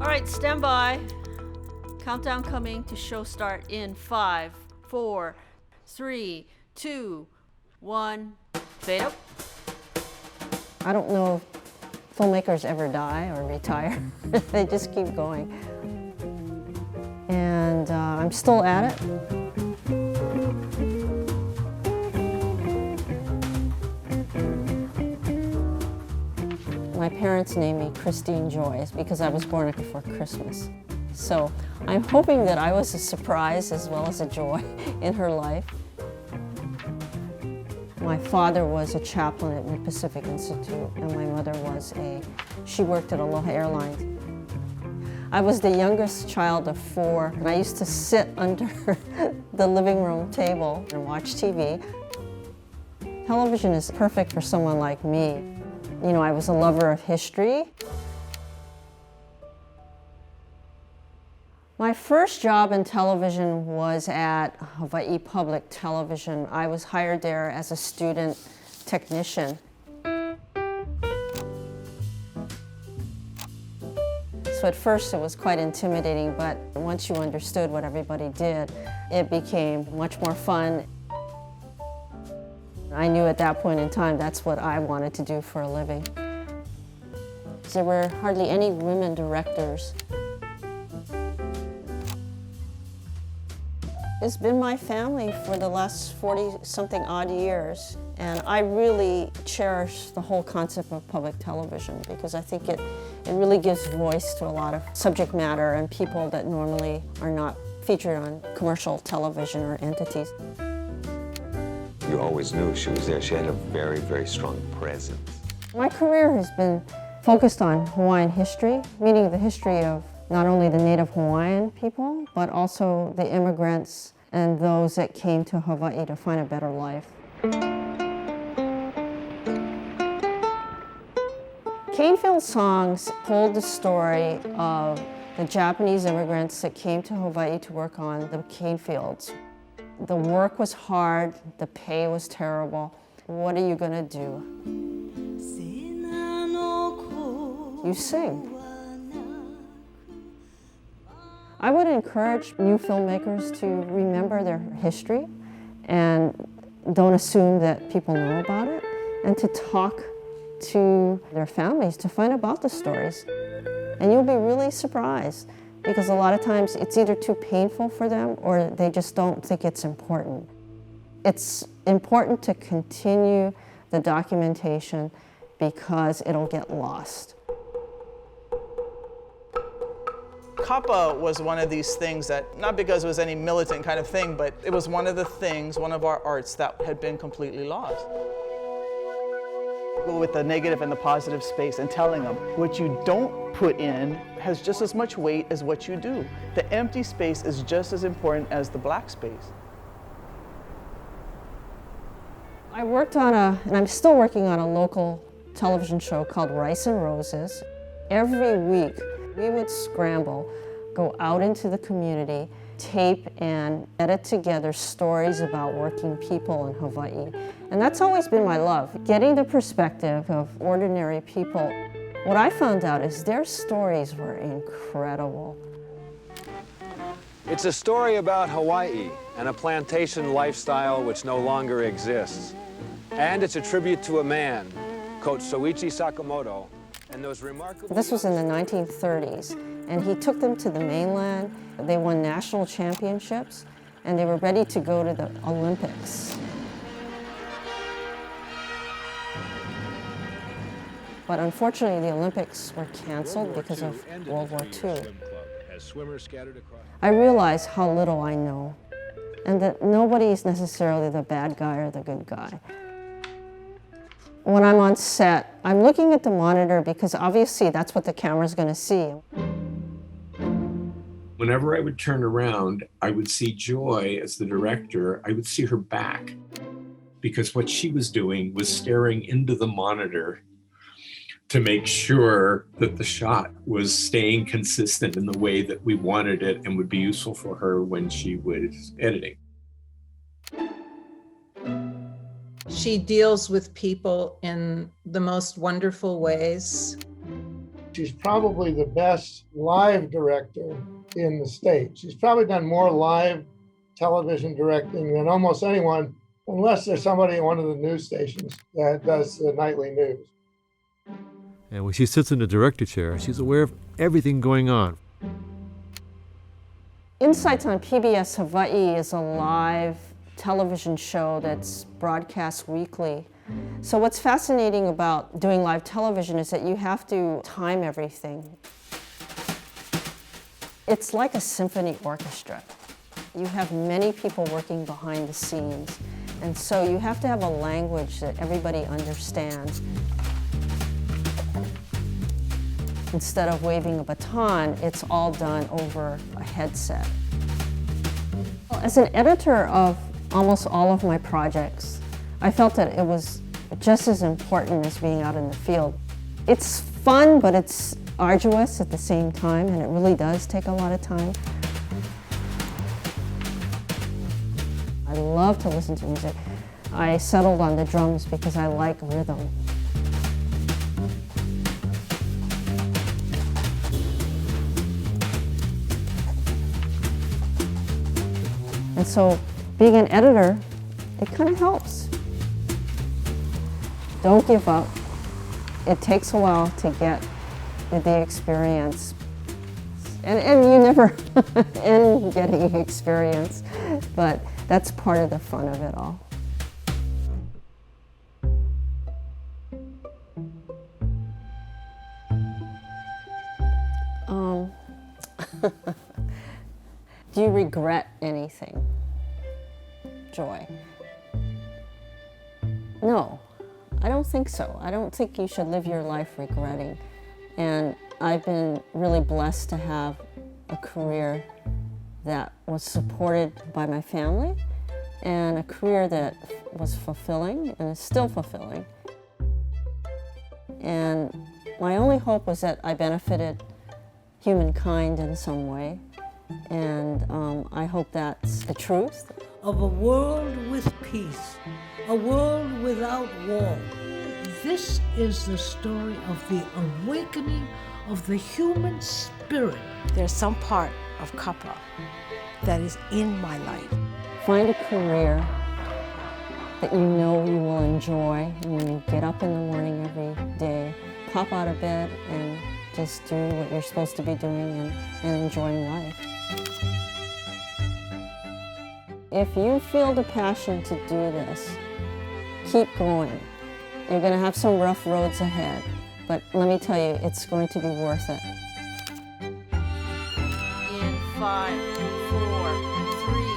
All right, stand by. Countdown coming to show start in 5, 4, 3, 2, 1. Fade up. I don't know if filmmakers ever die or retire. They just keep going. And I'm still at it. My parents named me Christine Joy because I was born right before Christmas. So I'm hoping that I was a surprise as well as a joy in her life. My father was a chaplain at the Pacific Institute, and my mother she worked at Aloha Airlines. I was the youngest child of 4, and I used to sit under the living room table and watch TV. Television is perfect for someone like me. You know, I was a lover of history. My first job in television was at Hawaii Public Television. I was hired there as a student technician. So at first it was quite intimidating, but once you understood what everybody did, it became much more fun. I knew at that point in time that's what I wanted to do for a living. There were hardly any women directors. It's been my family for the last 40-something odd years, and I really cherish the whole concept of public television because I think it really gives voice to a lot of subject matter and people that normally are not featured on commercial television or entities. You always knew she was there. She had a very, very strong presence. My career has been focused on Hawaiian history, meaning the history of not only the native Hawaiian people, but also the immigrants and those that came to Hawaii to find a better life. Canefield songs told the story of the Japanese immigrants that came to Hawaii to work on the cane fields. The work was hard, the pay was terrible. What are you gonna do? You sing. I would encourage new filmmakers to remember their history and don't assume that people know about it, and to talk to their families to find about the stories. And you'll be really surprised because a lot of times it's either too painful for them or they just don't think it's important. It's important to continue the documentation because it'll get lost. Kapa was one of these things that, not because it was any militant kind of thing, but it was one of the things, one of our arts that had been completely lost. With the negative and the positive space and telling them what you don't put in has just as much weight as what you do. The empty space is just as important as the black space. I worked on and I'm still working on a local television show called Rice and Roses. Every week, we would scramble, go out into the community, tape and edit together stories about working people in Hawaii. And that's always been my love, getting the perspective of ordinary people. What I found out is their stories were incredible. It's a story about Hawaii and a plantation lifestyle which no longer exists. And it's a tribute to a man, Coach Soichi Sakamoto, and those remarkable... This was in the 1930s, and he took them to the mainland. They won national championships, and they were ready to go to the Olympics. But unfortunately, the Olympics were canceled because of World War II. I realized how little I know, and that nobody is necessarily the bad guy or the good guy. When I'm on set, I'm looking at the monitor because obviously that's what the camera's going to see. Whenever I would turn around, I would see Joy as the director. I would see her back because what she was doing was staring into the monitor to make sure that the shot was staying consistent in the way that we wanted it and would be useful for her when she was editing. She deals with people in the most wonderful ways. She's probably the best live director in the state. She's probably done more live television directing than almost anyone, unless there's somebody at one of the news stations that does the nightly news. And when she sits in the director chair, she's aware of everything going on. Insights on PBS Hawaii is a live television show that's broadcast weekly. So what's fascinating about doing live television is that you have to time everything. It's like a symphony orchestra. You have many people working behind the scenes, and so you have to have a language that everybody understands. Instead of waving a baton, it's all done over a headset. As an editor of almost all of my projects, I felt that it was just as important as being out in the field. It's fun, but it's arduous at the same time, and it really does take a lot of time. I love to listen to music. I settled on the drums because I like rhythm. And so being an editor, it kind of helps. Don't give up. It takes a while to get the experience. And you never end getting experience, but that's part of the fun of it all. Do you regret anything, Joy? No, I don't think so. I don't think you should live your life regretting. And I've been really blessed to have a career that was supported by my family and a career that was fulfilling and is still fulfilling. And my only hope was that I benefited humankind in some way. And I hope that's the truth. Of a world with peace, a world without war. This is the story of the awakening of the human spirit. There's some part of Kapa that is in my life. Find a career that you know you will enjoy, and when you get up in the morning every day, pop out of bed and just do what you're supposed to be doing and enjoying life. If you feel the passion to do this, keep going. You're going to have some rough roads ahead, but let me tell you, it's going to be worth it. In 5, 4, 3,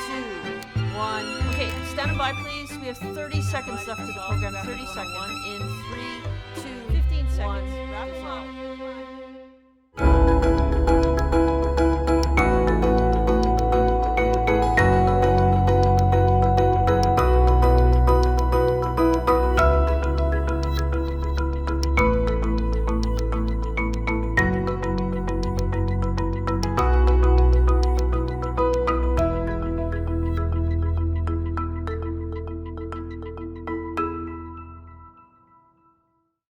2, 1. Okay, stand by, please. We have 30 seconds left to the program. 30 seconds. 1 in 3, 2, 15 seconds. Wrap